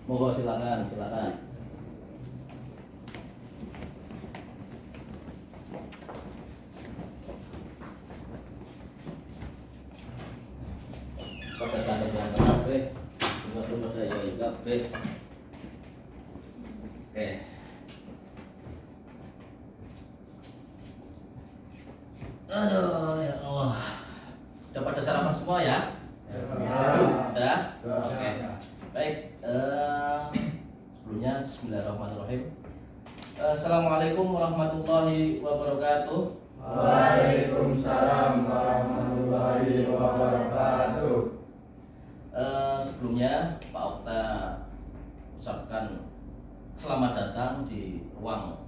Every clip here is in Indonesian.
Monggo silakan. Kata-kata kabeh. Tunggu saya kabeh. Oke. Aduh, ya Allah. Udah pada sarapan semua ya? Udah? Oke. Baik. Sebelumnya Bismillahirrahmanirrahim. Assalamualaikum warahmatullahi wabarakatuh. Waalaikumsalam warahmatullahi wabarakatuh. Sebelumnya Pak Okta ucapkan selamat datang di ruang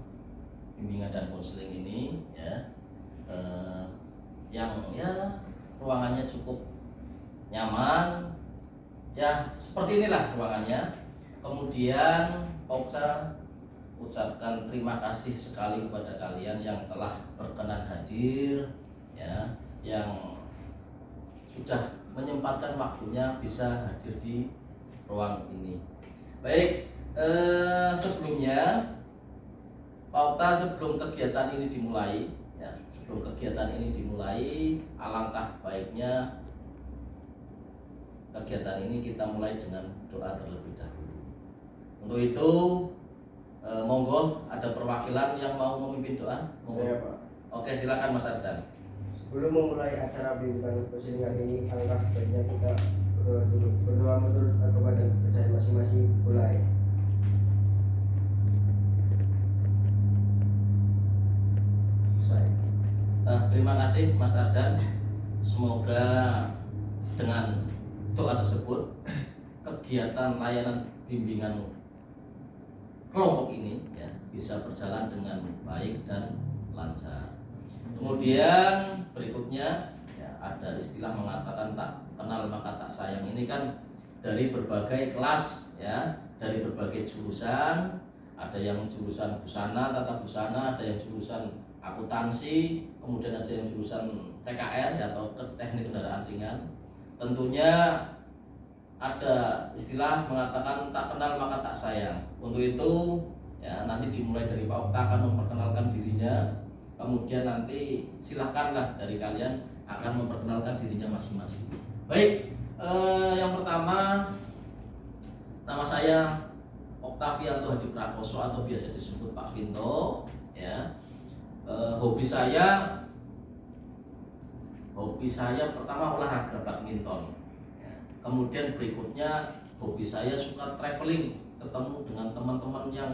bimbingan dan konseling ini ya. Yang ya ruangannya cukup nyaman ya, seperti inilah ruangannya. Kemudian Pak Okta ucapkan terima kasih sekali kepada kalian yang telah berkenan hadir ya, yang sudah menyempatkan waktunya bisa hadir di ruang ini. Baik, sebelumnya Pak Okta sebelum kegiatan ini dimulai ya, alangkah baiknya kegiatan ini kita mulai dengan doa terlebih dahulu. Untuk itu monggo ada perwakilan yang mau memimpin doa. Monggo. Saya, Pak. Oke, silakan Mas Ardan. Sebelum memulai acara bimbingan konseling hari ini, alangkah baiknya kita berdoa menurut agama dan kepercayaan masing-masing. Mulai. Selesai. Terima kasih Mas Ardan. Semoga dengan doa tersebut kegiatan layanan bimbingan kelompok ini ya bisa berjalan dengan baik dan lancar. Kemudian berikutnya ya, ada istilah mengatakan tak kenal maka tak sayang. Ini kan dari berbagai kelas ya, dari berbagai jurusan. Ada yang jurusan busana, tata busana, ada yang jurusan akuntansi, kemudian ada yang jurusan TKR ya, atau teknik kendaraan ringan. Tentunya ada istilah mengatakan tak kenal maka tak sayang. Untuk itu ya nanti dimulai dari Pak Okta akan memperkenalkan dirinya, kemudian nanti silahkanlah dari kalian akan memperkenalkan dirinya masing-masing. Baik, yang pertama nama saya Oktavianto Hadi Prakoso atau biasa disebut Pak Vinto ya. Hobi saya pertama olahraga badminton. Kemudian berikutnya hobi saya suka traveling, ketemu dengan teman-teman yang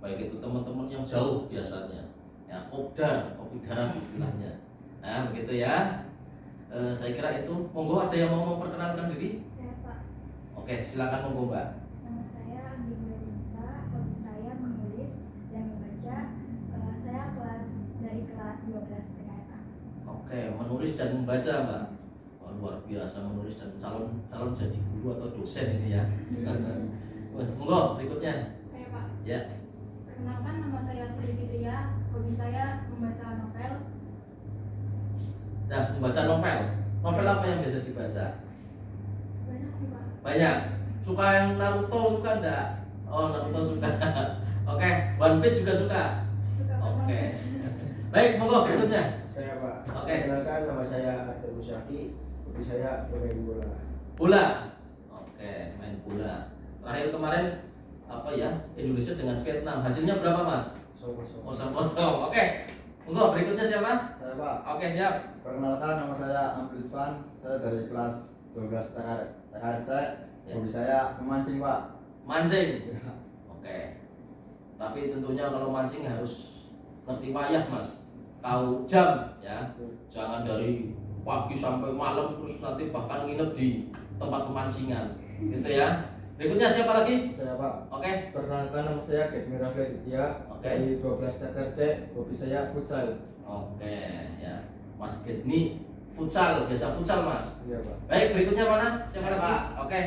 baik itu teman-teman yang jauh biasanya ya, kopdar, kopi darat istilahnya. Nah begitu ya. Saya kira itu. Monggo ada yang mau memperkenalkan diri? Saya, Pak. Oke, silakan monggo Mbak. Nama saya Andi Nurisa, hobi saya menulis dan membaca. Saya dari kelas 12 TKA. Oke, menulis dan membaca Mbak. Wah, luar biasa, menulis dan calon jadi guru atau dosen ini ya. Monggo berikutnya. Saya, Pak. Ya. Perkenalkan, nama saya Sri Fitria, hobi saya membaca novel. Nah, membaca novel. Novel apa yang biasa dibaca? Banyak sih, Pak. Banyak. Suka yang Naruto suka enggak? Oh, Naruto suka. Oke, One Piece juga suka. Suka Oke. Baik, monggo berikutnya. Saya, Pak. Oke. Perkenalkan, nama saya Arthur Musyaki. Hobi saya bermain bola. Bola. Oke, main bola. Terakhir kemarin apa ya? Indonesia dengan Vietnam. Hasilnya berapa, Mas? Kosong. 0-0. Oke. Monggo berikutnya siapa? Saya, Pak. Oke, siap. Perkenalkan, nama saya Ambil Fan. Saya dari kelas 12 TKRC. Ya. Hobi saya memancing, Pak. Mancing. Oke. Tapi tentunya kalau mancing harus ngerti wayah, Mas. Tahu jam ya. Jangan dari pagi sampai malam terus nanti bahkan nginep di tempat pemancingan. Gitu ya. Berikutnya siapa lagi? Saya, Pak. Oke. Perkenalkan, nama saya Gedmi Rafledia. Oke. Dari 12 TKRC. Hobi saya futsal. Oke, ya. Mas Gedmi futsal, biasa futsal, Mas. Iya, Pak. Baik, berikutnya mana? Siapa Ya, lagi? Pak. Oke.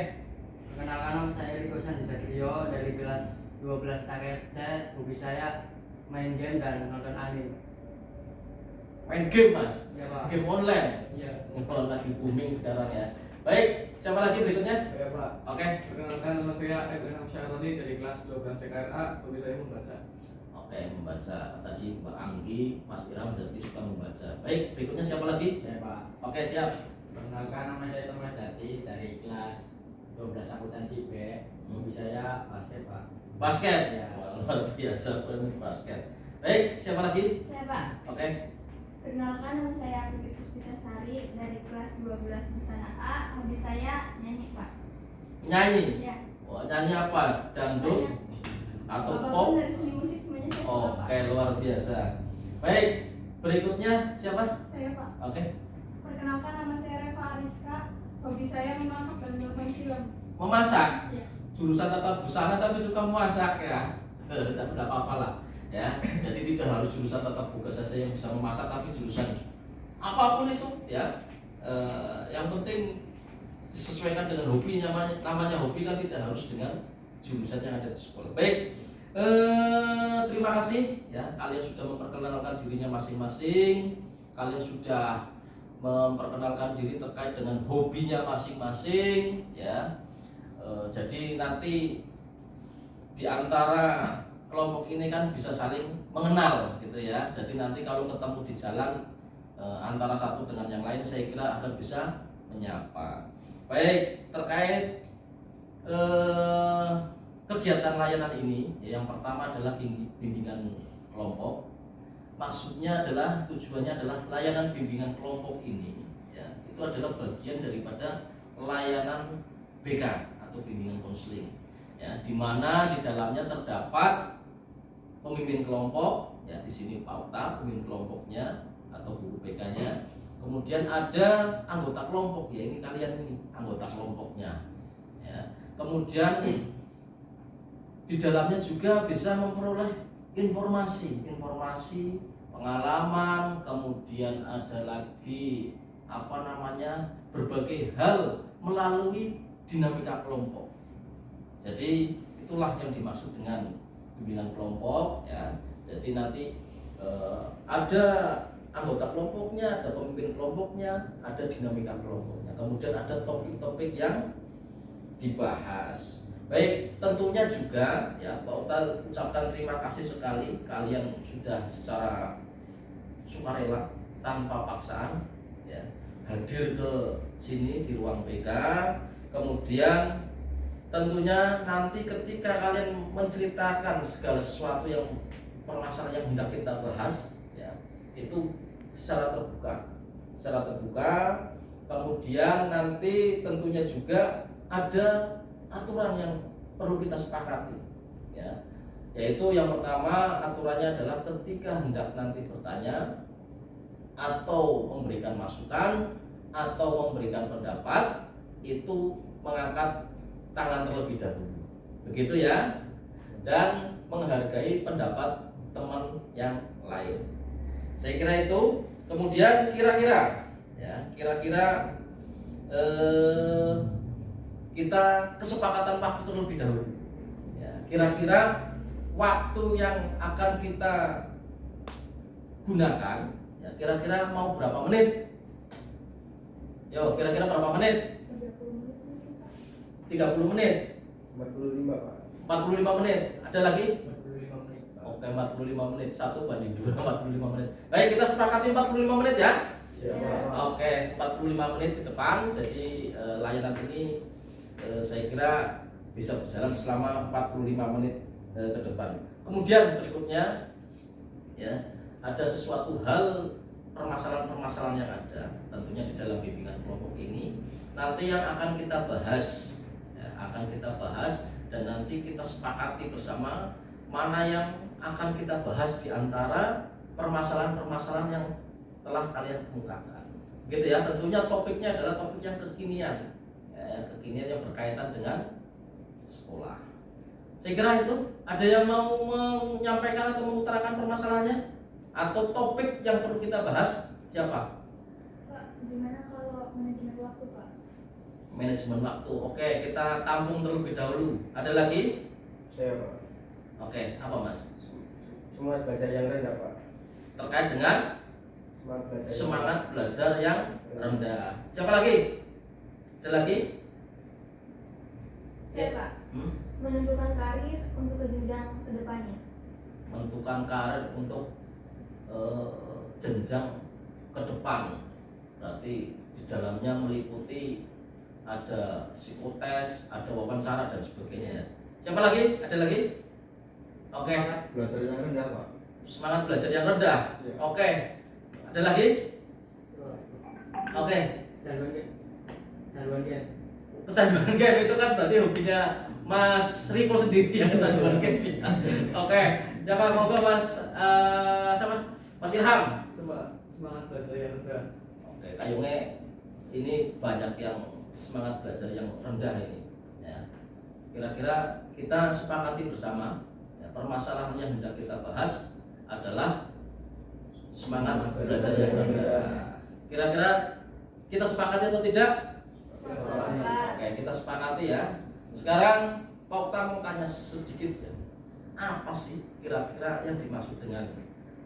Perkenalkan, nama saya Riko Sandi Satrio dari kelas 12 KKC. Hobi saya main game dan nonton anime. Main game, Mas. Ya, Pak. Game online. Iya. Oh, lagi booming sekarang ya. Baik, Siapa lagi berikutnya? Saya Pak. Oke. Perkenalkan, nama saya Edwin Syaroni dari kelas 12 TKRA. Hobi saya membaca. Oke, membaca. Tadi Mbak Anggi, Mas Iram berarti suka membaca. Baik, berikutnya siapa lagi? Saya Pak. Oke, siap. Perkenalkan, nama saya Thomas Dati dari kelas 12 akuntansi B. Hobi saya basket Pak. Basket. Ya. Wah, luar biasa ini basket. Baik, siapa lagi? Saya Pak. Oke. Perkenalkan, nama saya Putri Puspitasari dari kelas 12 Busana A. Hobi saya nyanyi Pak. Nyanyi. Ya. Wah, nyanyi apa? Dangdut Banyak. atau pop? Apapun dari seni musik semuanya saya suka Pak. Oke, luar biasa. Baik, berikutnya siapa? Saya Pak. Oke. Perkenalkan, nama saya Reva Ariska. Hobi saya memasak dan menonton film. Memasak. Iya. Jurusan tata busana tapi suka memasak ya. Tapi tidak apa-apa lah. Ya, jadi tidak harus jurusan tatap muka saja yang bisa memasak, tapi jurusan apapun itu ya. Yang penting disesuaikan dengan hobi, namanya hobi kan tidak harus dengan jurusan yang ada di sekolah. Baik, terima kasih ya, kalian sudah memperkenalkan dirinya masing-masing, kalian sudah memperkenalkan diri terkait dengan hobinya masing-masing ya. Jadi nanti di antara kelompok ini kan bisa saling mengenal gitu ya. Jadi nanti kalau ketemu di jalan antara satu dengan yang lain, saya kira akan bisa menyapa. Baik, terkait kegiatan layanan ini, yang pertama adalah bimbingan kelompok. Maksudnya adalah tujuannya adalah layanan bimbingan kelompok ini ya, itu adalah bagian daripada layanan BK atau bimbingan konseling ya, di mana di dalamnya terdapat pemimpin kelompok ya, di sini pauta pemimpin kelompoknya atau guru BK-nya. Kemudian ada anggota kelompok ya, ini kalian ini anggota kelompoknya ya. Kemudian di dalamnya juga bisa memperoleh informasi pengalaman, kemudian ada lagi berbagai hal melalui dinamika kelompok. Jadi itulah yang dimaksud dengan bimbingan kelompok ya. Jadi nanti ada anggota kelompoknya, ada pemimpin kelompoknya, ada dinamika kelompoknya. Kemudian ada topik-topik yang dibahas. Baik, tentunya juga ya Pak Uta ucapkan terima kasih sekali, kalian sudah secara sukarela tanpa paksaan ya hadir ke sini di ruang BK. Kemudian tentunya nanti ketika kalian menceritakan segala sesuatu yang permasalahan yang hendak kita bahas ya, itu secara terbuka. Kemudian nanti tentunya juga ada aturan yang perlu kita sepakati ya, yaitu yang pertama aturannya adalah ketika hendak nanti bertanya atau memberikan masukan atau memberikan pendapat, itu mengangkat tangan terlebih dahulu, begitu ya, dan menghargai pendapat teman yang lain. Saya kira itu. Kemudian kira-kira kita kesepakatan waktu terlebih dahulu ya, kira-kira waktu yang akan kita gunakan ya, kira-kira mau berapa menit? Yo, kira-kira berapa menit? 30 menit. 45 Pak. 45 menit. Ada lagi? 45 menit Pak. Oke, 45 menit. 1:2, 45 menit. Baik, kita sepakati 45 menit ya. Ya, Pak. Oke, 45 menit di depan. Jadi layanan ini saya kira bisa berjalan selama 45 menit ke depan. Kemudian berikutnya ya, ada sesuatu hal permasalahan-permasalahan yang ada tentunya di dalam bimbingan kelompok ini nanti yang akan kita bahas ya, dan nanti kita sepakati bersama mana yang akan kita bahas di antara permasalahan-permasalahan yang telah kalian kemukakan. Gitu ya, tentunya topiknya adalah topik yang kekinian ya, kekinian yang berkaitan dengan sekolah. Saya kira itu. Ada yang mau menyampaikan atau mengutarakan permasalahannya atau topik yang perlu kita bahas? Siapa? Pak, gimana kalau manajemen waktu Pak? Manajemen waktu. Oke, kita tampung terlebih dahulu. Ada lagi? Saya Pak. Oke, apa Mas? Semangat belajar yang rendah Pak. Terkait dengan semangat belajar yang rendah. Siapa lagi? Ada lagi? Saya Pak, Hmm? menentukan karir untuk ke jenjang kedepannya. Menentukan karir untuk jenjang ke depan, berarti di dalamnya meliputi ada psikotes, ada wawancara dan sebagainya. Siapa lagi? Ada lagi? Oke. Belajar yang rendah Pak. Semangat belajar yang rendah. Iya. Oke. Ada lagi? Oke. Kecanduan game. Kecanduan game itu kan berarti hobinya Mas Riko sendiri yang kecanduan game. Oke. Siapa monggo Mas siapa? Mas Ilham. Coba semangat belajar yang rendah. Oke, kayaknya ini banyak yang semangat belajar yang rendah ini. Ya. Kira-kira kita sepakati bersama ya, permasalahan yang hendak kita bahas adalah semangat belajar yang rendah. Kira-kira kita sepakati atau tidak? Oke, kita sepakati ya. Sekarang Pak Okta mau tanya sedikit ya. Apa sih kira-kira yang dimaksud dengan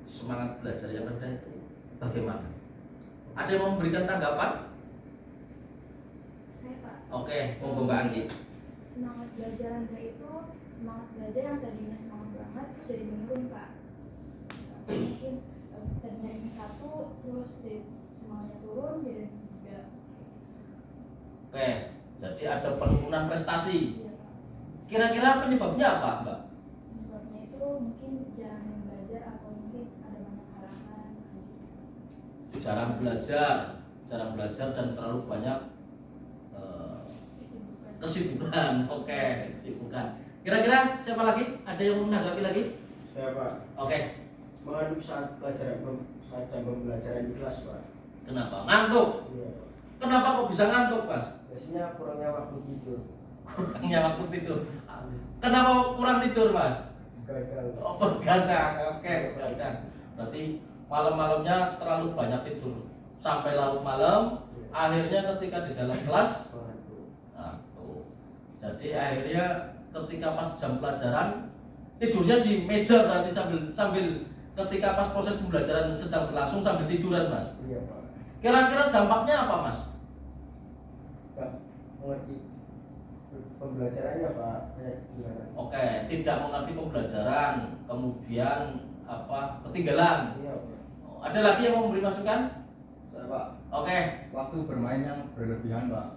semangat belajar yang rendah itu bagaimana? Ada yang mau memberikan tanggapan? Saya Pak, Oke, monggo Mbak Anggi. semangat belajar rendah itu semangat belajar yang tadinya semangat banget terus jadi menurun Pak. Mungkin tadinya S1 terus jadi semangatnya turun jadi 3. Oke, jadi ada penurunan prestasi. Iya Pak. Kira-kira penyebabnya apa, Mbak? Penyebabnya itu mungkin jarang belajar atau mungkin ada banyak halangan. Jarang belajar dan terlalu banyak kesibukan. Oke, kesibukan. Kira-kira siapa lagi? Ada yang mau menanggapi lagi? Saya Pak, Oke, mengaduk saat jam pembelajaran di kelas Pak. kenapa? Ngantuk. Iya Pak. Kenapa kok bisa ngantuk, Mas? Biasanya kurangnya waktu tidur. Kurangnya waktu tidur. Kenapa kurang tidur, Mas? Gagal. Oh, begadang. Oke, begadang. Berarti malam-malamnya terlalu banyak tidur sampai larut malam. Akhirnya ketika di dalam kelas, nah, tuh. Jadi akhirnya ketika pas jam pelajaran tidurnya di meja, berarti sambil ketika pas proses pembelajaran sedang berlangsung sambil tiduran, Mas. Iya Pak. Kira-kira dampaknya apa, Mas? Gak mengerti pembelajarannya Pak. Kayak gimana? Oke, tidak mengerti pembelajaran, kemudian apa? Ketinggalan. Iya Pak. Oh, ada lagi yang mau memberi masukan? Saya Pak, Oke, waktu bermain yang berlebihan Pak.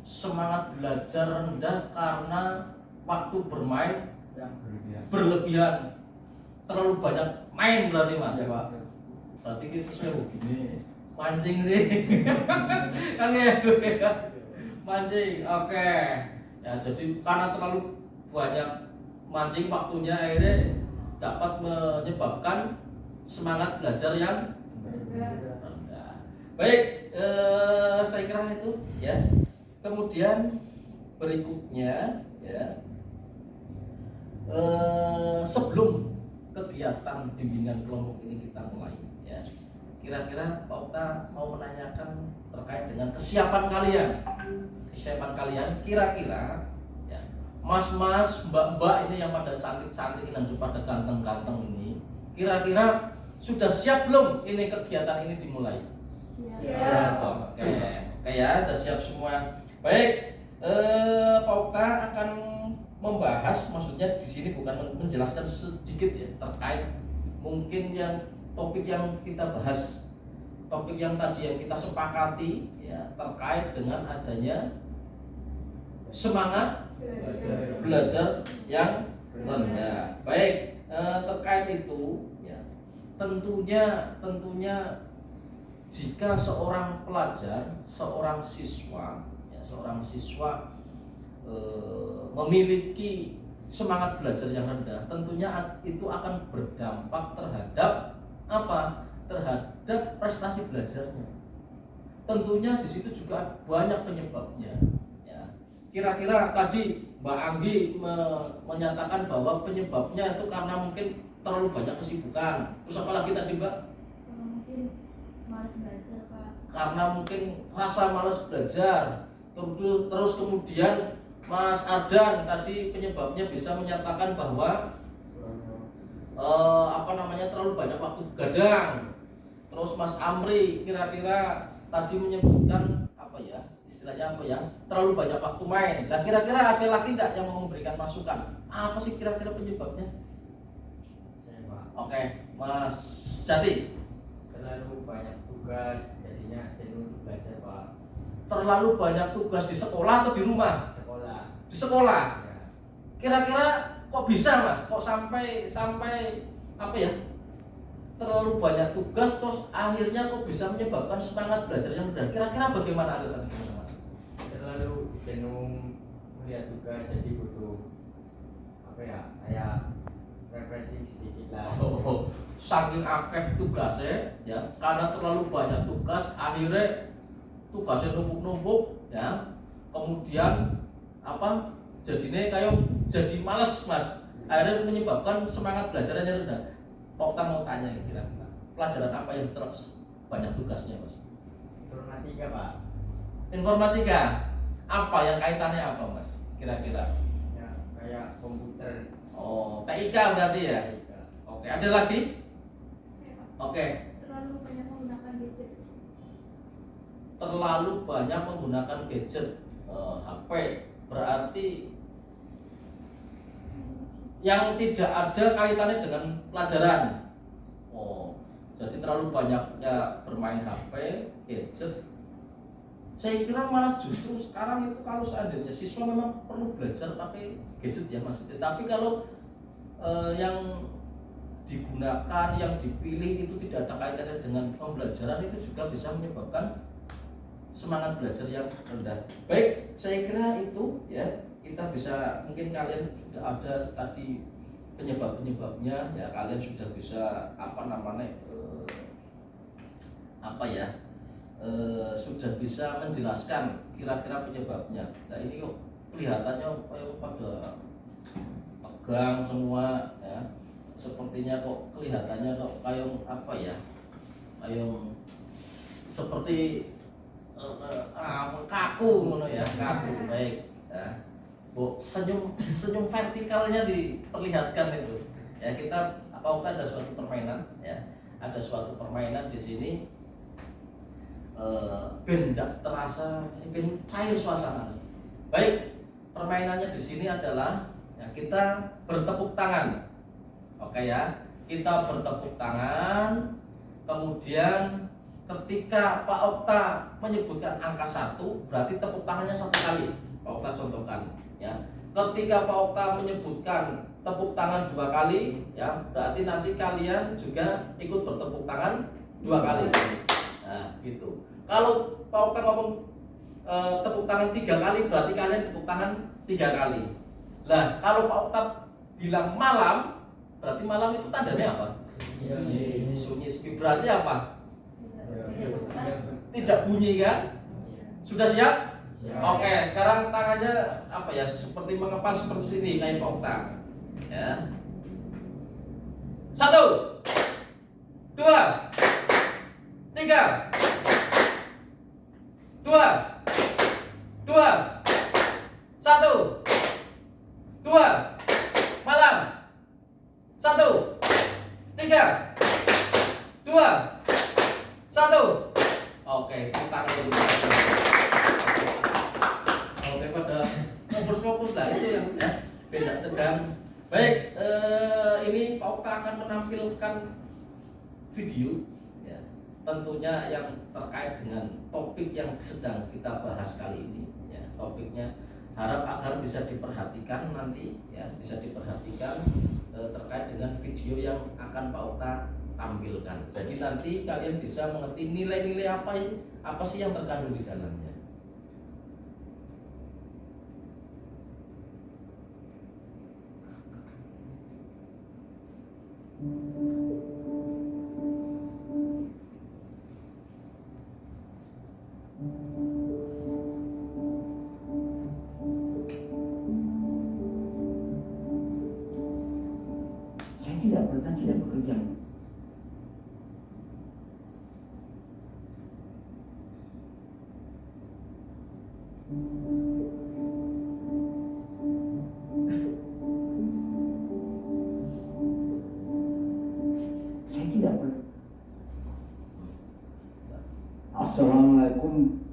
semangat belajar rendah karena waktu bermain Yang berlebihan. berlebihan, terlalu banyak main berarti Mas. Iya Pak. Berarti ini sesuai hobi nih. Mancing sih. Kan ya gue ya. Mancing. Oke. Ya jadi karena terlalu banyak mancing waktunya akhirnya dapat menyebabkan semangat belajar yang rendah. Baik, saya kira itu ya. Kemudian berikutnya ya. Sebelum kegiatan bimbingan kelompok ini kita mulai ya. Kira-kira Pak Okta mau menanyakan terkait dengan kesiapan kalian. Kesiapan kalian kira-kira ya. Mas-mas, mbak-mbak ini yang pada cantik-cantik dan pada ganteng-ganteng ini, kira-kira sudah siap belum ini kegiatan ini dimulai? Siap. Oke, oke ya, sudah siap semua. Baik, Pak Okta akan membahas, maksudnya di sini bukan menjelaskan sedikit ya terkait mungkin yang topik yang kita bahas, topik yang tadi yang kita sepakati ya terkait dengan adanya semangat belajar yang rendah. Baik, terkait itu ya tentunya jika seorang pelajar, seorang siswa memiliki semangat belajar yang rendah, tentunya itu akan berdampak terhadap apa? Terhadap prestasi belajarnya. Tentunya di situ juga banyak penyebabnya. Ya. Kira-kira tadi Mbak Anggi menyatakan bahwa penyebabnya itu karena mungkin terlalu banyak kesibukan. Terus apa lagi tadi Mbak? Mungkin malas belajar Pak. Karena mungkin rasa malas belajar. Terus kemudian Mas Ardan tadi penyebabnya bisa menyatakan bahwa terlalu banyak waktu begadang. Terus Mas Amri kira-kira tadi menyebutkan apa ya istilahnya apa ya, terlalu banyak waktu main. Nah kira-kira ada lagi tidak yang mau memberikan masukan? Apa sih kira-kira penyebabnya? Saya Pak, Oke, Mas Jati. terlalu banyak tugas jadinya jenuh untuk belajar Pak. Terlalu banyak tugas di sekolah atau di rumah? Sekolah. Di sekolah. Ya. Kira-kira kok bisa Mas? Kok sampai apa ya? Terlalu banyak tugas terus akhirnya kok bisa menyebabkan semangat belajarnya rendah. Kira-kira bagaimana alasannya Mas? Terlalu jenuh melihat tugas jadi butuh apa ya, kayak refreshing sedikit lah. Oh, saking akeh tugasnya ya, karena terlalu banyak tugas akhirnya tugasnya numpuk-numpuk ya. Kemudian apa? Jadinya kayak jadi males Mas. Akhirnya menyebabkan semangat belajarnya rendah. Okta mau tanya kira-kira pelajaran apa yang terus banyak tugasnya Mas? Informatika Pak. Informatika. Apa yang kaitannya apa Mas? Kira-kira? Ya, kayak komputer. Oh, TIK berarti ya? Oke, ada lagi? Saya, Pak, Oke, terlalu banyak menggunakan gadget. terlalu banyak menggunakan gadget, HP. Berarti yang tidak ada kaitannya dengan pelajaran. Oh, jadi terlalu banyaknya bermain HP, gadget. Saya kira malah justru sekarang itu kalau seandainya siswa memang perlu belajar pakai gadget ya Mas. Tapi kalau yang digunakan, yang dipilih itu tidak ada kaitannya dengan pembelajaran, itu juga bisa menyebabkan semangat belajar yang rendah. Baik, saya kira itu ya, kita bisa, mungkin kalian sudah ada tadi penyebab-penyebabnya ya, kalian sudah bisa sudah bisa menjelaskan kira-kira penyebabnya. Nah ini kok kelihatannya kayak pada tegang semua ya, sepertinya kok kelihatannya kok kayak apa ya, kayak seperti kaku ngono ya, kaku. Baik ya. Bu, senyum vertikalnya diperlihatkan itu. Ya kita ada suatu permainan ya. Ada suatu permainan di sini, ben ndak terasa, ben cair suasana. Baik, permainannya di sini adalah ya, kita bertepuk tangan. Oke ya, kita bertepuk tangan. Kemudian ketika Pak Okta menyebutkan angka 1, berarti tepuk tangannya 1 kali. Pak Okta contohkan ya. Ketika Pak Okta menyebutkan tepuk tangan 2 kali ya, berarti nanti kalian juga ikut bertepuk tangan 2 kali. Nah, gitu. Kalau Pak Okta ngomong tepuk tangan 3 kali, berarti kalian tepuk tangan 3 kali. Nah, kalau Pak Okta bilang malam, berarti malam itu tandanya apa? Sunyi sepi. Berarti apa? Tidak bunyi kan? Sudah siap? Oke, sekarang tangannya apa ya? Seperti mengepal seperti sini kayak Pak Okta. Ya. 1 2 3 2 2 1 2 malam 1 3 2 1. Oke, tangan dulu. Oke, pada fokus-fokus lah itu yang ya, beda tegang. Baik, ini Pak Okta akan menampilkan video ya, tentunya yang terkait dengan topik yang sedang kita bahas kali ini ya. Topiknya harap agar bisa diperhatikan nanti ya, bisa diperhatikan terkait dengan video yang akan Pak Okta tampilkan. Jadi nanti kalian bisa mengerti nilai-nilai apa sih yang terkandung di dalamnya. Saya tidak bekerja. Saya tidak ber. Assalamualaikum.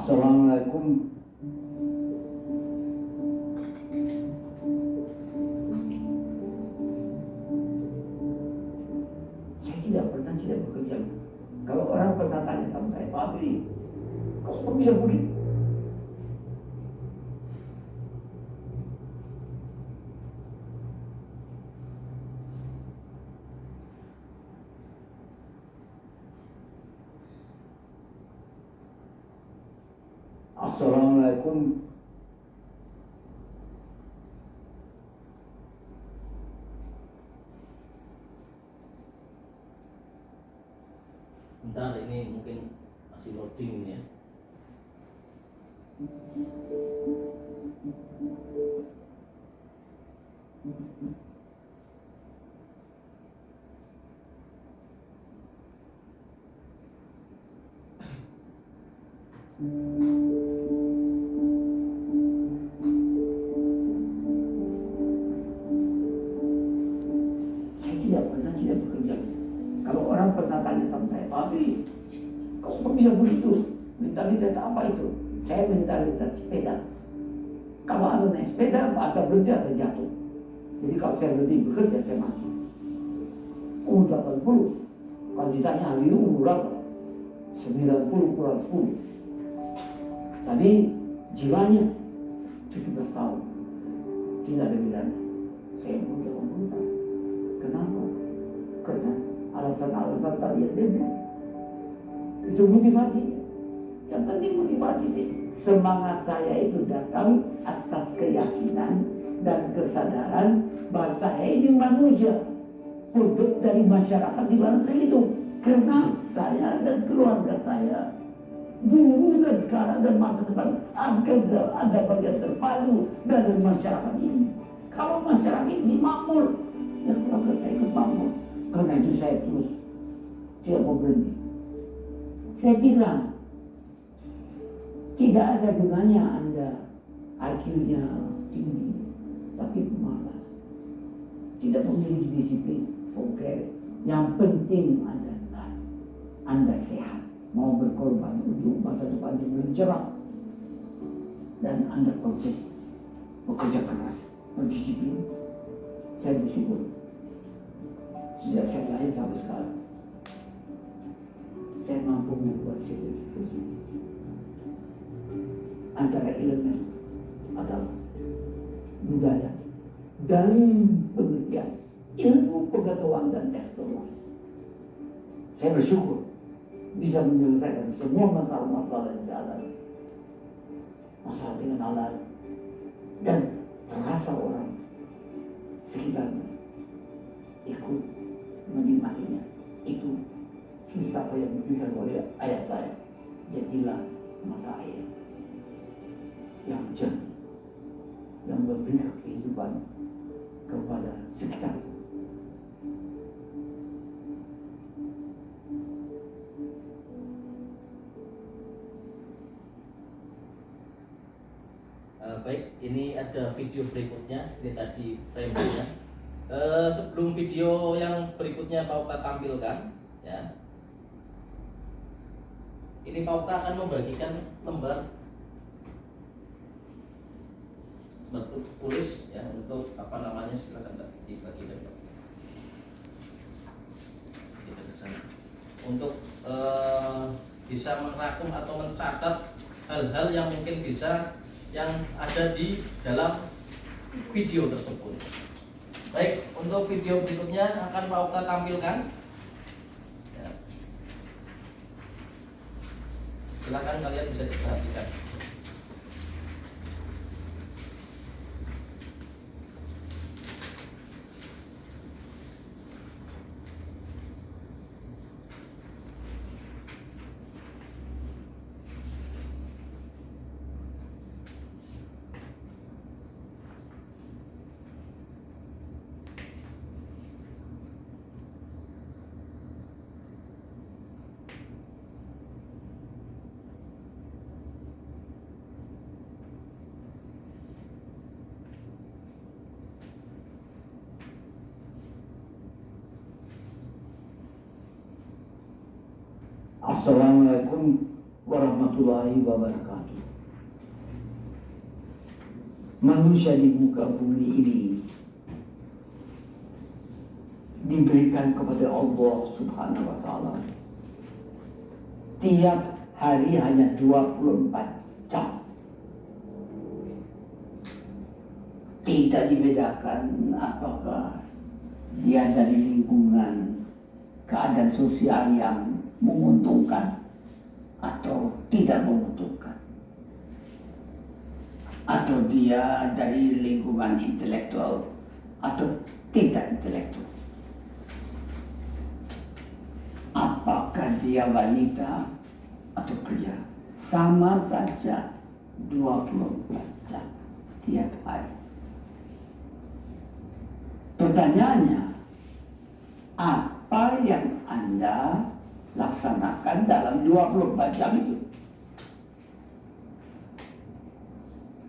Assalamualaikum. Saya tidak bekerja. Kalau orang pernah tanya sama saya, Pak Abi, kok bisa begitu? Assalamualaikum. Bentar, ini mungkin masih loading ini ya. Saya tidak bekerja. Kalau orang pernah tanya sama saya, Pak Abi, kok bisa begitu? Mentalitas apa itu? Saya mentalitas sepeda. Kalau ada naik sepeda, ada berhenti atau jatuh. Jadi kalau saya berhenti bekerja, saya mati. 80. Kalau ditanya hari ini umur berapa? 90 kurang 10. Tapi jiwanya 17 tahun. Tidak ada bedanya. Saya umur 80 tahun. Kenapa? Karena alasan-alasan tadi yang saya bilang. Itu motivasinya. Yang penting motivasi deh. Semangat saya itu datang atas keyakinan dan kesadaran bahwa saya ini manusia, produk dari masyarakat di mana saya hidup. Karena saya dan keluarga saya dulu dan sekarang dan masa depan ada bagian terpadu dari masyarakat ini. Kalau masyarakat ini makmur, ya keluarga saya ikut makmur. Karena itu saya terus tidak mau berhenti. Saya bilang, tidak ada gunanya Anda IQ-nya tinggi, tapi pemalas. Tidak memiliki disiplin, forget. Yang penting Anda sehat, mau berkorban untuk masa depan yang lebih cerah. Dan Anda konsisten, bekerja keras, berdisiplin. Saya bersyukur. Sejak saya lahir sampai sekarang, saya mampu membuat sivilisasi. Antara elemen adalah budaya dan pengertian ilmu pengetahuan dan teknologi. Saya bersyukur bisa menyelesaikan semua masalah-masalah yang saya alami. Masalah dengan alat dan terasa orang sekitarnya ikut menikmatinya. Itu filsafat yang diberikan oleh ayah saya. Jadilah mata air yang jernih, yang memberikan kehidupan kepada sekitar. Baik, ini ada video berikutnya. Ini tadi frame-nya. Sebelum video yang berikutnya Pauka tampilkan, ya. Ini Pauka akan membagikan lembar tulis ya untuk apa namanya, silakan dibagi dari untuk bisa merangkum atau mencatat hal-hal yang mungkin bisa yang ada di dalam video tersebut. Baik, untuk video berikutnya akan Pak Okta tampilkan. Ya. Silakan kalian bisa diperhatikan. Assalamualaikum warahmatullahi wabarakatuh. Manusia di muka bumi ini diberikan kepada Allah Subhanahu wa Ta'ala tiap hari hanya 24 jam. Tidak dibedakan apakah dia dari lingkungan keadaan sosial yang menguntungkan atau tidak menguntungkan, atau dia dari lingkungan intelektual atau tidak intelektual, apakah dia wanita atau pria, sama saja 24 jam tiap hari. Pertanyaannya, apa yang Anda laksanakan dalam 24 jam itu?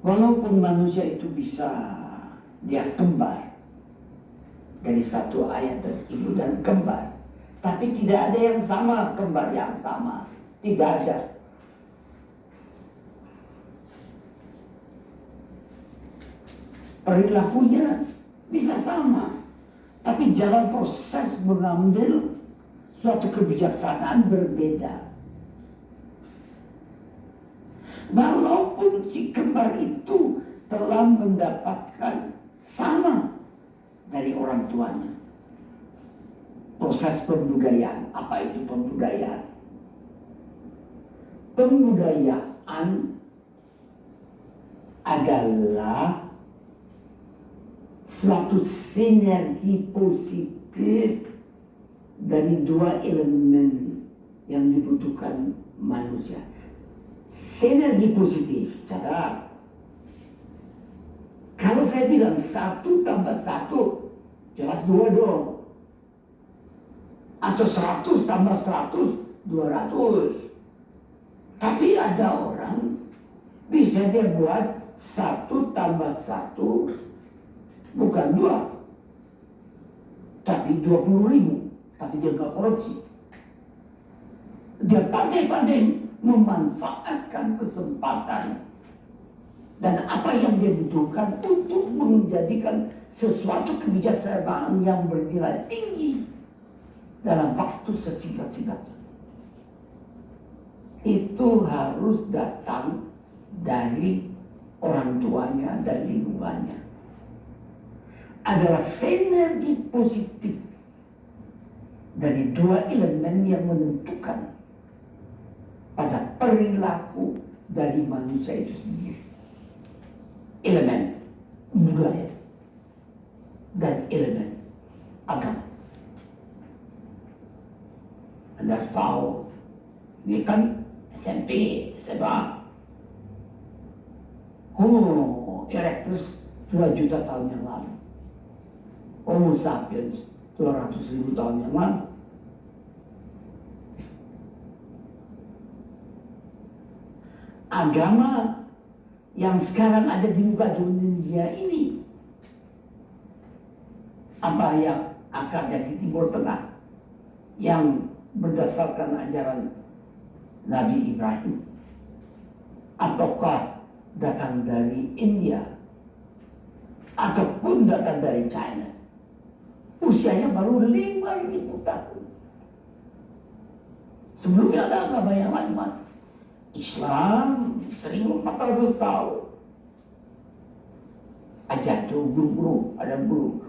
Walaupun manusia itu bisa dia kembar dari satu ayat dari ibu dan kembar, tapi tidak ada yang sama, kembar yang sama, tidak ada. Perilakunya bisa sama, tapi jalan proses mengambil suatu kebijaksanaan berbeda. Walaupun si kembar itu telah mendapatkan sama dari orang tuanya. Proses pembudayaan, apa itu pembudayaan? Pembudayaan adalah suatu sinergi positif dari dua elemen yang dibutuhkan manusia. Sinergi positif, catat. Kalau saya bilang 1 tambah 1, jelas 2 dong. Atau 100 tambah 100, 200. Tapi ada orang bisa dia buat 1 tambah 1 bukan 2, tapi 20.000, tapi dia nggak korupsi. Dia pandai-pandai memanfaatkan kesempatan dan apa yang dia butuhkan untuk menjadikan sesuatu kebijaksanaan yang bernilai tinggi dalam waktu sesingkat-singkatnya. Itu harus datang dari orang tuanya dan lingkungannya. Adalah sinergi positif dari dua elemen yang menentukan pada perilaku dari manusia itu sendiri. Elemen budaya dan elemen agama. Anda harus tahu, ini kan SMP, SMA. Homo erectus 2 juta tahun yang lalu. Homo sapiens 200.000 tahun yang lalu. Agama yang sekarang ada di muka dunia ini, apa yang akarnya di Timur Tengah, yang berdasarkan ajaran Nabi Ibrahim, ataukah datang dari India, ataupun datang dari China, usianya baru 5.000 tahun. Sebelumnya ada agama yang lain, Islam 1.400 tahun. Ajar tuh guru-guru, ada guru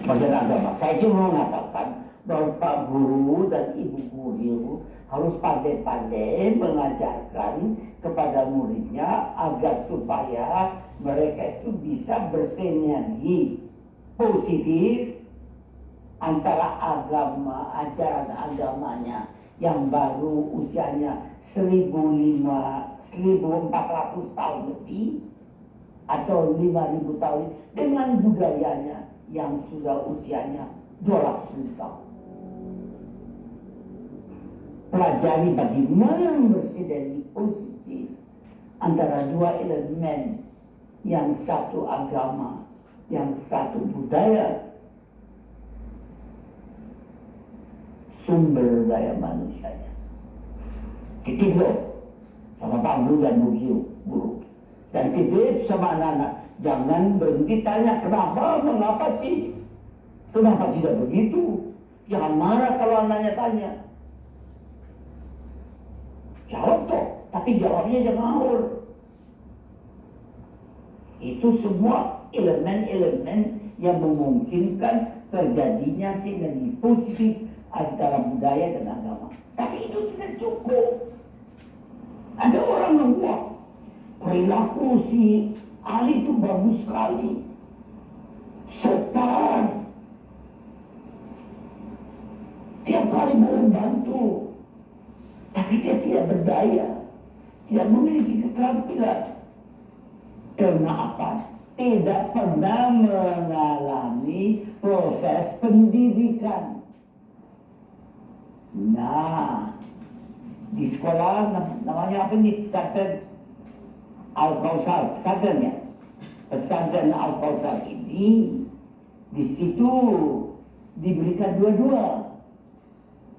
pelajaran agama. Saya cuma mengatakan bahwa Pak Guru dan Ibu Guru harus pandai-pandai mengajarkan kepada muridnya agar supaya mereka itu bisa bersinergi positif antara agama, ajaran agamanya yang baru usianya 1.400 tahun lebih atau 5.000 tahun dengan budayanya yang sudah usianya 200.000 tahun. Pelajari bagaimana bersinergi positif antara dua elemen, yang satu agama, yang satu budaya, sumber daya manusianya. Ketiga sama Pak Guru dan Bu Guru. Dan kedua sama anak-anak, jangan berhenti tanya kenapa, mengapa sih, kenapa tidak begitu. Jangan marah kalau anaknya tanya. Jawab toh, tapi jawabnya jangan ngawur. Itu semua elemen-elemen yang memungkinkan terjadinya sinergi positif antara budaya dan agama. Tapi itu tidak cukup. Ada orang membuat perilaku si Ali itu bagus sekali, sopan, tiap kali mau membantu, tapi dia tidak berdaya, tidak memiliki keterampilan. Karena apa? Tidak pernah mengalami proses pendidikan. Nah, di sekolah namanya apa nih? Pesantren Al-Kausar, pesantren ya. Pesantren Al-Kausar ini di situ diberikan dua-dua,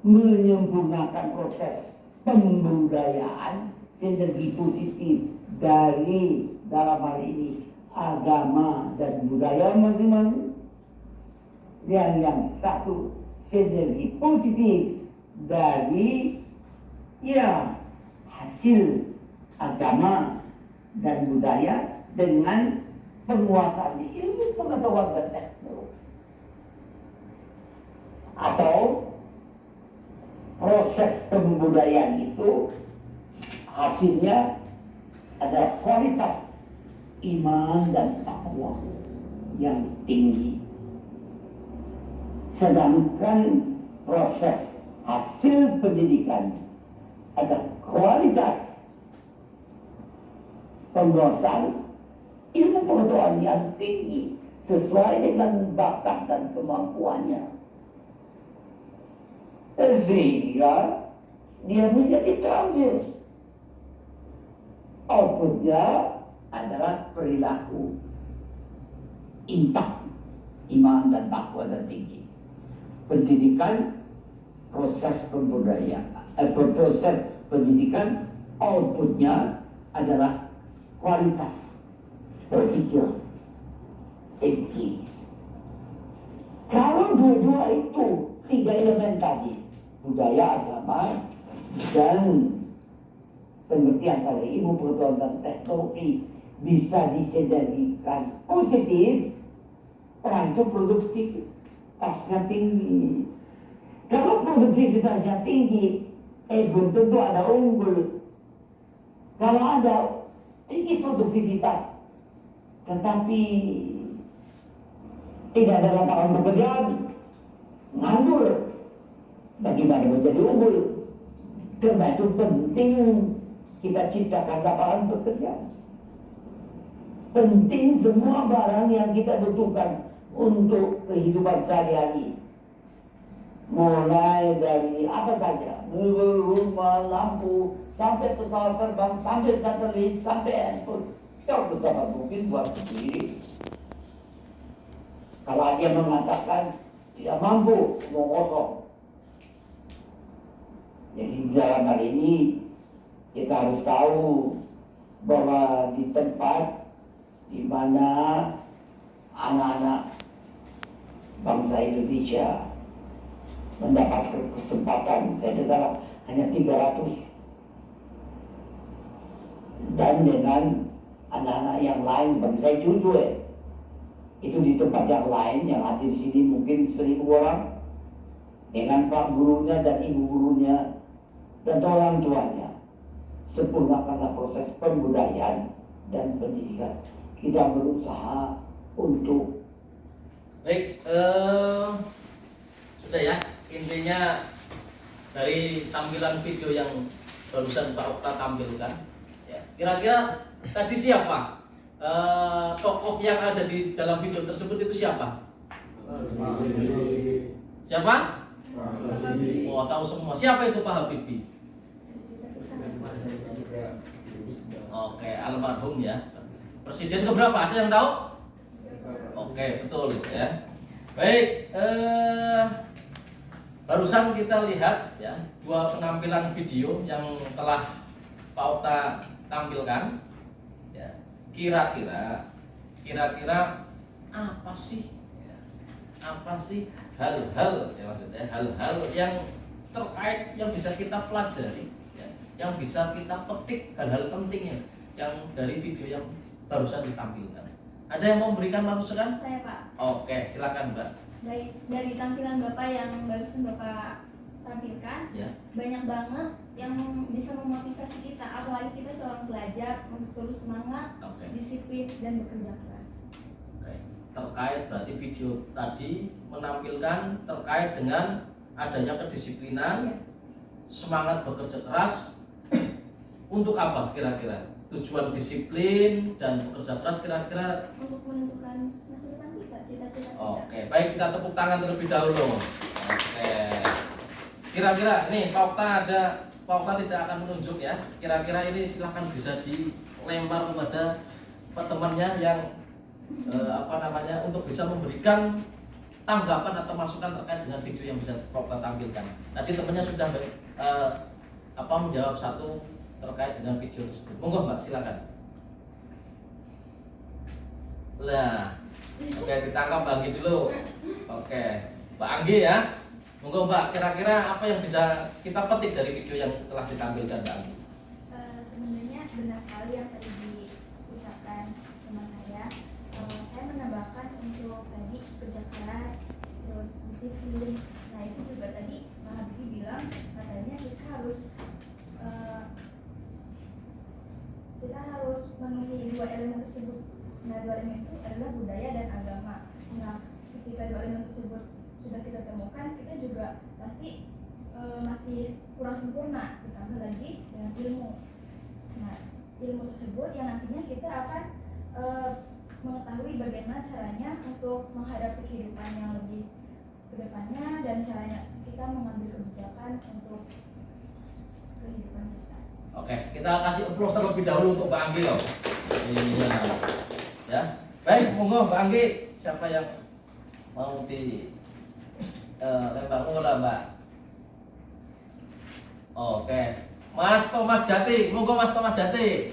menyempurnakan proses pembudayaan sinergi positif dari dalam hal ini agama dan budaya masing-masing, dan yang satu sinergi positif dari hasil agama dan budaya dengan penguasaan ilmu pengetahuan dan teknologi, atau proses pembudayaan itu hasilnya adalah kualitas iman dan takwa yang tinggi. Sedangkan proses hasil pendidikan ada kualitas penguasaan ilmu pengetahuan yang tinggi sesuai dengan bakat dan kemampuannya, sehingga dia menjadi terampil. Outputnya adalah perilaku intak, iman dan takwa dan tinggi. Pendidikan, proses pembudayaan, proses pendidikan, outputnya adalah kualitas berpikir tinggi. Kalau dua-dua itu, tiga elemen tadi, budaya, agama, dan pengertian pada ilmu pengetahuan dan teknologi bisa disinergikan positif, orang itu produktivitasnya tinggi. Kalau produktivitasnya tinggi, belum tentu ada unggul. Kalau ada tinggi produktivitas, tetapi tidak ada lapangan pekerjaan, nganggur, bagaimana mau jadi unggul? Karena itu penting kita ciptakan lapangan pekerjaan. Penting semua barang yang kita butuhkan untuk kehidupan sehari-hari, mulai dari apa saja, mobil, rumah, lampu, sampai pesawat terbang, sampai satelit, sampai handphone, kita betapa mungkin buat sendiri. Kalau dia mengatakan tidak mampu, mau kosong. Jadi dalam hal ini kita harus tahu bahwa di tempat di mana anak-anak bangsa Indonesia mendapat kesempatan, saya dengar hanya 300, dan dengan anak-anak yang lain, bagi saya jujur itu di tempat yang lain yang hadir di sini mungkin 1000 orang, dengan pak gurunya dan ibu gurunya dan orang tuanya. Sempurnakanlah proses pembudayaan dan pendidikan. Kita berusaha untuk baik, sudah ya, intinya dari tampilan video yang barusan Pak Okta tampilkan ya, kira-kira tadi siapa tokoh yang ada di dalam video tersebut itu siapa? Siapa? Oh, tahu semua. Siapa itu Pak Habibie? Oke, almarhum ya. Presiden keberapa? Ada yang tahu? Oke, betul ya. Baik, barusan kita lihat ya dua penampilan video yang telah Pak Okta tampilkan. Ya, kira-kira apa sih? Ya, apa sih hal-hal ya maksudnya hal-hal yang terkait yang bisa kita pelajari, ya, yang bisa kita petik hal-hal pentingnya yang dari video yang barusan ditampilkan. Ada yang mau memberikan masukan? Saya Pak, Oke, silakan Mbak. dari tampilan Bapak yang barusan Bapak tampilkan, Ya. banyak banget yang bisa memotivasi kita, apalagi kita seorang pelajar untuk terus semangat, Oke. disiplin dan bekerja keras. Oke. Terkait berarti video tadi menampilkan terkait dengan adanya kedisiplinan, Ya. semangat bekerja keras untuk apa kira-kira? Tujuan disiplin dan bekerja keras kira-kira. Untuk menentukan masa depan kita, cita-cita kita. Oke, baik kita tepuk tangan terlebih dahulu. Oke. Kira-kira nih Pak Okta tidak akan menunjuk ya. Kira-kira ini silahkan bisa dilempar kepada temannya yang untuk bisa memberikan tanggapan atau masukan terkait dengan video yang bisa Pak Okta tampilkan. Tadi temannya sudah menjawab satu terkait dengan video tersebut. Monggo Mbak, silakan. Lah, oke ditangkap Mbak Anggi dulu. Oke, Mbak Anggi ya. Monggo Mbak, kira-kira apa yang bisa kita petik dari video yang telah ditampilkan Mbak Anggi? Sebenarnya benar sekali yang tadi diucapkan teman saya. Saya menambahkan untuk tadi kerja keras, terus disiplin. Nah itu juga tadi Pak Habibie bilang katanya kita harus memenuhi dua elemen tersebut. Nah dua elemen itu adalah budaya dan agama. Nah ketika dua elemen tersebut sudah kita temukan, kita juga pasti masih kurang sempurna, ditambah lagi dengan ilmu. Nah ilmu tersebut yang nantinya kita akan mengetahui bagaimana caranya untuk menghadapi kehidupan yang lebih kedepannya dan caranya kita mengambil kebijakan untuk kehidupan kita. Oke, kita kasih applause terlebih dahulu untuk Mbak Anggi loh. Iya. Ya. Baik, monggo Mbak Anggi, siapa yang mau lempar bola Mbak? Oke. Mas Thomas Jati, monggo Mas Thomas Jati.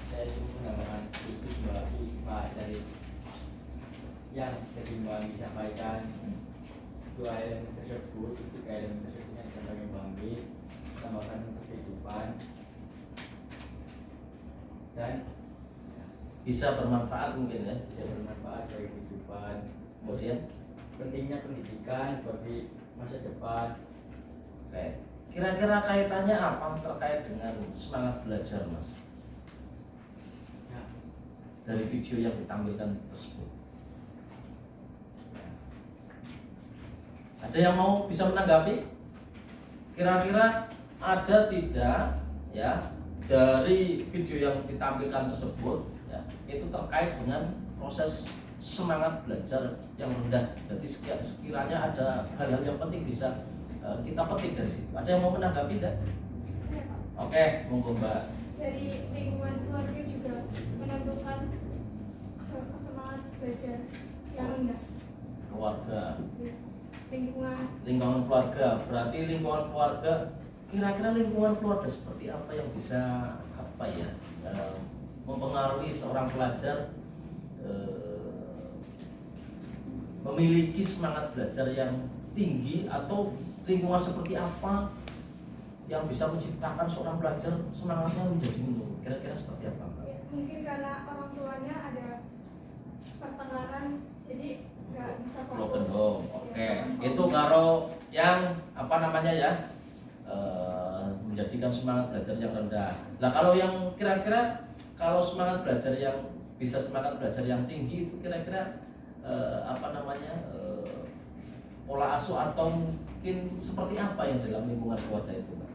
Saya cuma menambahkan sedikit Pak dari yang tadi Mbak disampaikan. Dua elemen tersebut, tiga elemen tersebut yang disampaikan Mbak Anggi, tambahkan untuk kehidupan dan Bisa bermanfaat mungkin ya. bisa bermanfaat bagi kehidupan. Kemudian, Pentingnya pendidikan bagi masa depan. oke. Kira-kira kaitannya apa terkait dengan semangat belajar, Mas? Ya, Dari video yang ditampilkan tersebut. Ada yang mau bisa menanggapi? Kira-kira ada tidak ya dari video yang ditampilkan tersebut ya, itu terkait dengan proses semangat belajar yang rendah. Jadi sekiranya ada hal-hal yang penting bisa kita petik dari situ. Ada yang mau menanggapi tidak? Saya Pak, Oke, monggo Mbak. dari lingkungan keluarga juga menentukan semangat belajar yang rendah. Keluarga, Lingkungan keluarga. Berarti lingkungan keluarga. Kira-kira lingkungan keluarga seperti apa yang bisa mempengaruhi seorang pelajar memiliki semangat belajar yang tinggi, atau lingkungan seperti apa yang bisa menciptakan seorang pelajar semangatnya menjadi menurun? Kira-kira seperti apa, Mbak? ya, mungkin karena orang tuanya ada pertengkaran, jadi nggak bisa Broken fokus. home. Ya, Oke, broken itu home. kalau yang menjadikan semangat belajar yang rendah. Nah, kalau yang kira-kira kalau semangat belajar yang bisa semangat belajar yang tinggi itu kira-kira pola asuh atau mungkin seperti apa yang dalam lingkungan keluarga itu, Mbak?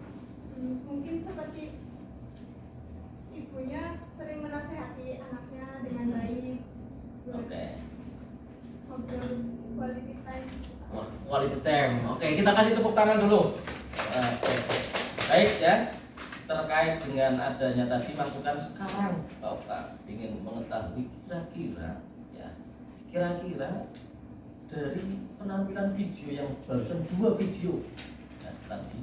Mungkin seperti ibunya sering menasehati anaknya dengan baik. Oke. Ngobrol quality time. Wah, quality time. Oke, kita kasih tepuk tangan dulu. Oke. Baik ya. Terkait dengan adanya tadi masukan, sekarang Pak Okta ingin mengetahui kira-kira dari penampilan video yang barusan 2 video tadi,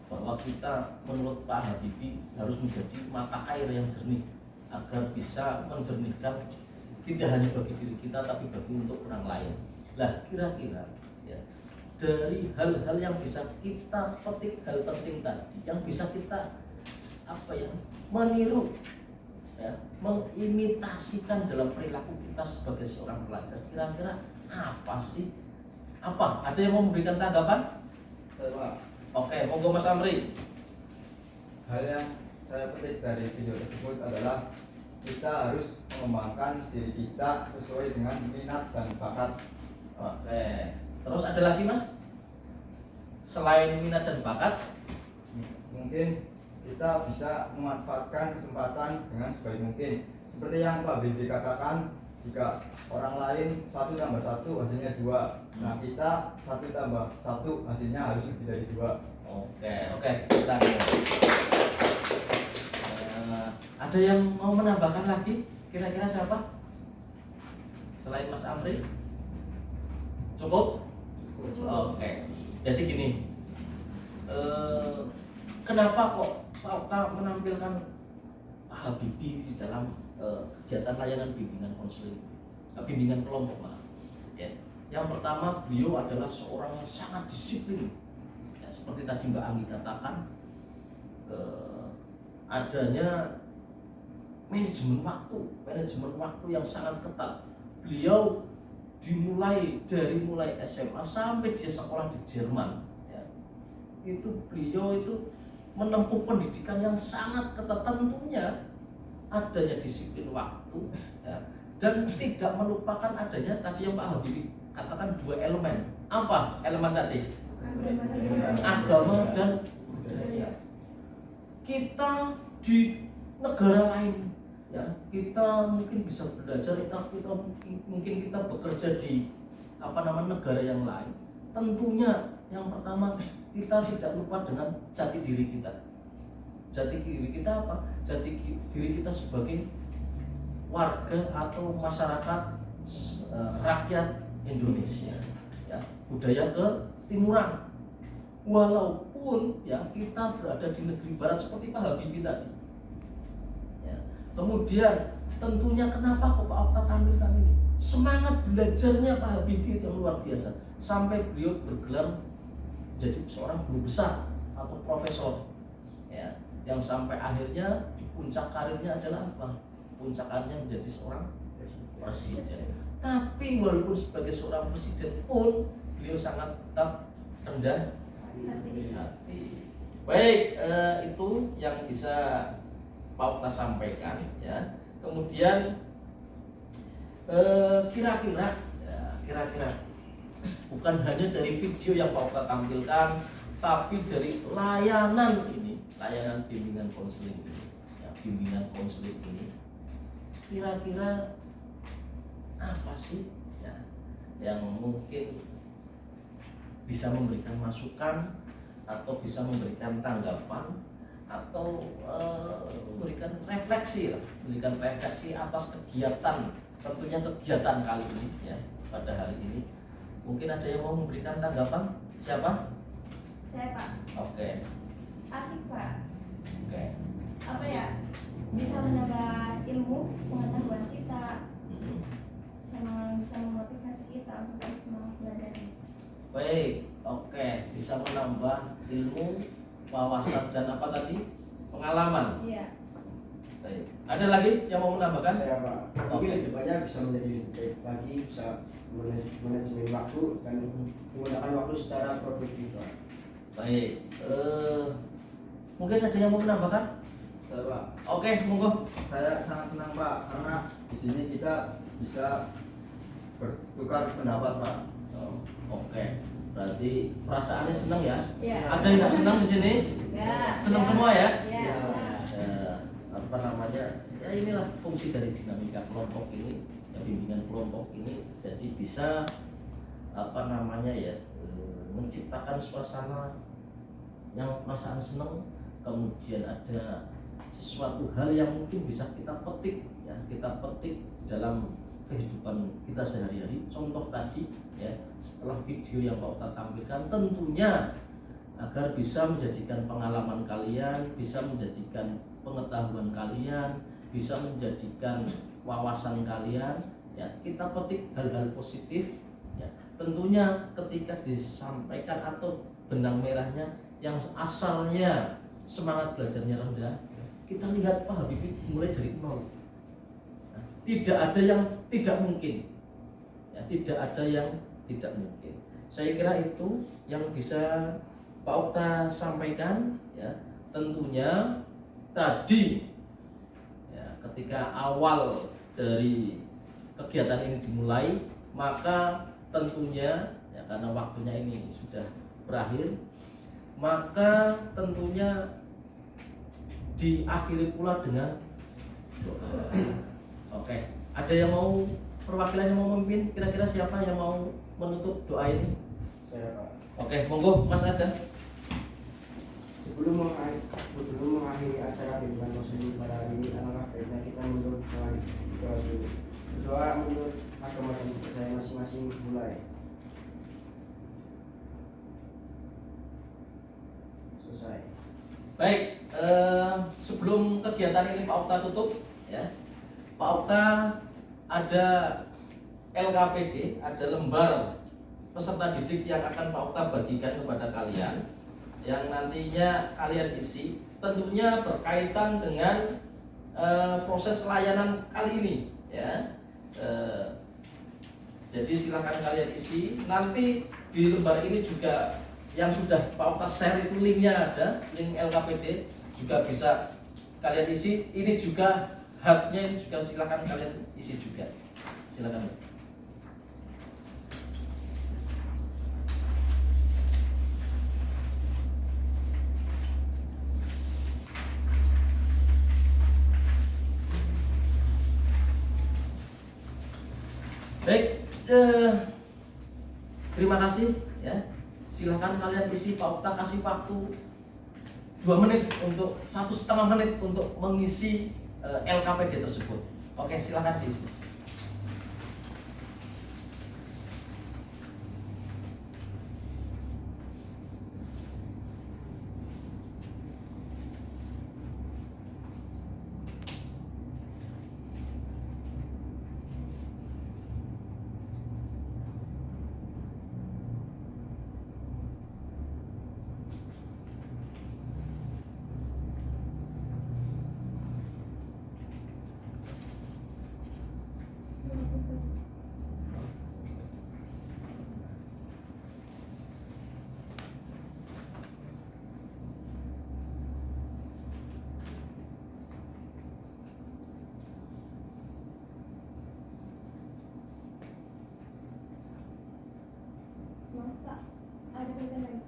bahwa kita menurut Pak Habibie harus menjadi mata air yang jernih agar bisa menjernihkan tidak hanya bagi diri kita tapi bagi untuk orang lain. Lah kira-kira ya, dari hal-hal yang bisa kita petik, hal penting tadi yang bisa kita meniru ya, mengimitasikan dalam perilaku kita sebagai seorang pelajar, kira-kira apa sih? Apa? Ada yang mau memberikan tanggapan? Saya Pak, Oke, monggo Mas Amri. hal yang saya petik dari video tersebut adalah kita harus mengembangkan diri kita sesuai dengan minat dan bakat. Oke. Terus ada lagi Mas? Selain minat dan bakat, Mungkin kita bisa memanfaatkan kesempatan dengan sebaik mungkin. Seperti yang Pak Bibi katakan, jika orang lain 1 tambah 1 hasilnya 2, nah kita 1 tambah 1 hasilnya harus lebih dari 2. Oke, kita ada yang mau menambahkan lagi? Kira-kira siapa? Selain Mas Amri? Cukup? Oke. Jadi gini, kenapa kok Pak Okta menampilkan Pak Habibie di dalam kegiatan layanan bimbingan konseling, bimbingan kelompok malah. Ya. Yang pertama, beliau adalah seorang yang sangat disiplin. Ya, seperti tadi Mbak Anggi katakan, adanya manajemen waktu yang sangat ketat. Beliau dari mulai SMA sampai dia sekolah di Jerman, ya, itu beliau itu menempuh pendidikan yang sangat ketat, tentunya adanya disiplin waktu, ya, dan tidak melupakan adanya tadi yang Pak Habibie katakan 2 elemen. Apa elemen tadi? Agama dan budaya. Kita di negara lain, ya, kita mungkin bisa belajar, mungkin kita bekerja di negara yang lain. Tentunya yang pertama kita tidak lupa dengan jati diri kita. Jati diri kita apa? Jati diri kita sebagai warga atau masyarakat rakyat Indonesia, ya, budaya ketimuran. Walaupun ya kita berada di negeri barat seperti Pak Habibie tadi. Ya. Kemudian tentunya kenapa kok Pak Okta tampilkan ini? Semangat belajarnya Pak Habibie yang luar biasa sampai beliau bergelar menjadi seorang guru besar atau profesor, ya, yang sampai akhirnya di puncak karirnya adalah apa? Puncak karirnya menjadi seorang presiden. Tapi walaupun sebagai seorang presiden pun beliau sangat tetap rendah hati. Baik, itu yang bisa Pak Okta sampaikan, ya. Kemudian kira-kira bukan hanya dari video yang Pak Okta tampilkan, tapi dari layanan bimbingan konseling ini, ya, bimbingan konseling ini, kira-kira apa sih, ya, yang mungkin bisa memberikan masukan atau bisa memberikan tanggapan atau memberikan refleksi atas kegiatan, tentunya kegiatan kali ini, ya, pada hari ini. Mungkin ada yang mau memberikan tanggapan? Siapa? Saya Pak. Oke. Asik Pak. Oke. Apa ya? Bisa menambah ilmu pengetahuan kita, sama bisa memotivasi kita untuk terus semangat belajar. Baik, oke, bisa menambah ilmu, wawasan dan apa tadi? Pengalaman. Iya. Baik. Ada lagi yang mau menambahkan? Saya Pak, mungkin Oke. kedepannya bisa menjadi lebih baik lagi, bisa manajemen waktu dan menggunakan waktu secara produktif Pak. Baik, mungkin ada yang mau menambahkan? Saya Pak, Oke, monggo. saya sangat senang Pak karena di sini kita bisa bertukar pendapat Pak. Oke, berarti perasaannya senang ya? Iya. Ada yang nggak senang di sini? Ya. Senang semua ya? Iya. Ya inilah fungsi dari dinamika kelompok ini, ya, bimbingan kelompok ini, jadi bisa menciptakan suasana yang perasaan senang, kemudian ada sesuatu hal yang mungkin bisa kita petik, ya, kita petik dalam kehidupan kita sehari-hari. Contoh tadi ya setelah video yang Pak Okta tampilkan, tentunya agar bisa menjadikan pengalaman kalian, bisa menjadikan pengetahuan kalian, bisa menjadikan wawasan kalian, ya kita petik hal-hal positif, ya tentunya ketika disampaikan atau benang merahnya yang asalnya semangat belajarnya rendah, kita lihat Pak Habibie mulai dari nol. Nah, tidak ada yang tidak mungkin, ya tidak ada yang tidak mungkin. Saya kira itu yang bisa Pak Okta sampaikan, ya tentunya tadi ya, ketika awal dari kegiatan ini dimulai, maka tentunya ya karena waktunya ini sudah berakhir, maka tentunya diakhiri pula dengan doa. Oke, ada yang mau perwakilan yang mau memimpin? Kira-kira siapa yang mau menutup doa ini? Saya Pak. Oke, monggo Mas Ardan. Sebelum mengakhiri acara bimbingan muslim pada hari ini, alangkah baiknya kita mundur doa dulu. Berdoa menurut agama dan percaya masing-masing mulai. Selesai. Baik, sebelum kegiatan ini Pak Okta tutup, ya Pak Okta ada LKPD, ada lembar peserta didik yang akan Pak Okta bagikan kepada kalian, yang nantinya kalian isi, tentunya berkaitan dengan proses layanan kali ini, ya. Jadi silakan kalian isi. Nanti di lembar ini juga yang sudah Pak Okta share itu linknya ada, link LKPD juga bisa kalian isi. Ini juga hubnya ini juga silakan kalian isi juga. Silakan. Baik, terima kasih ya. Silakan kalian isi. Pak Okta kasih waktu 2 menit untuk 1,5 menit untuk mengisi LKPD tersebut. Oke, silakan diisi. Maaf Pak, ada pertanyaan lagi.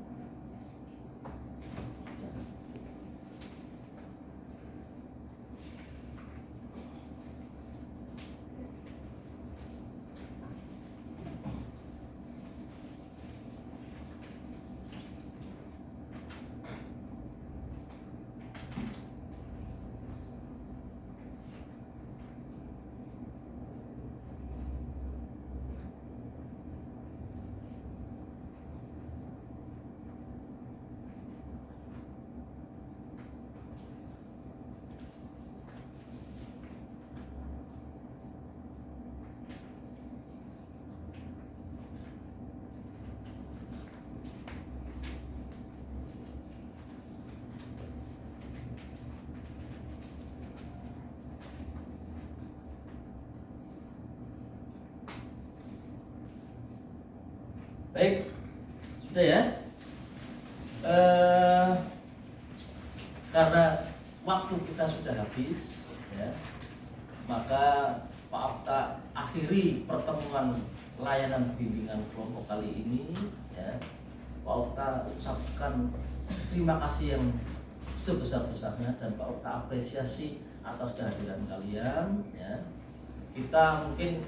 Baik, sudah ya. Karena waktu kita sudah habis, ya, maka Pak Okta akhiri pertemuan layanan bimbingan kelompok kali ini. Ya, Pak Okta ucapkan terima kasih yang sebesar-besarnya dan Pak Okta apresiasi atas kehadiran kalian. Ya, kita mungkin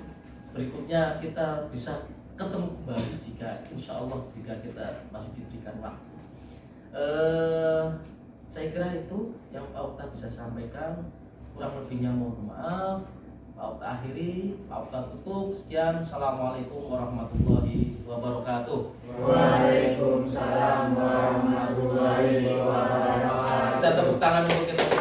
berikutnya kita bisa ketemu kembali jika insya Allah jika kita masih diberikan waktu. Saya kira itu yang Pak Okta bisa sampaikan. Kurang lebihnya mohon maaf. Pak akhiri, Pak tutup. Sekian, assalamualaikum warahmatullahi wabarakatuh. Waalaikumsalam warahmatullahi wabarakatuh. Kita tepuk tangan untuk kita.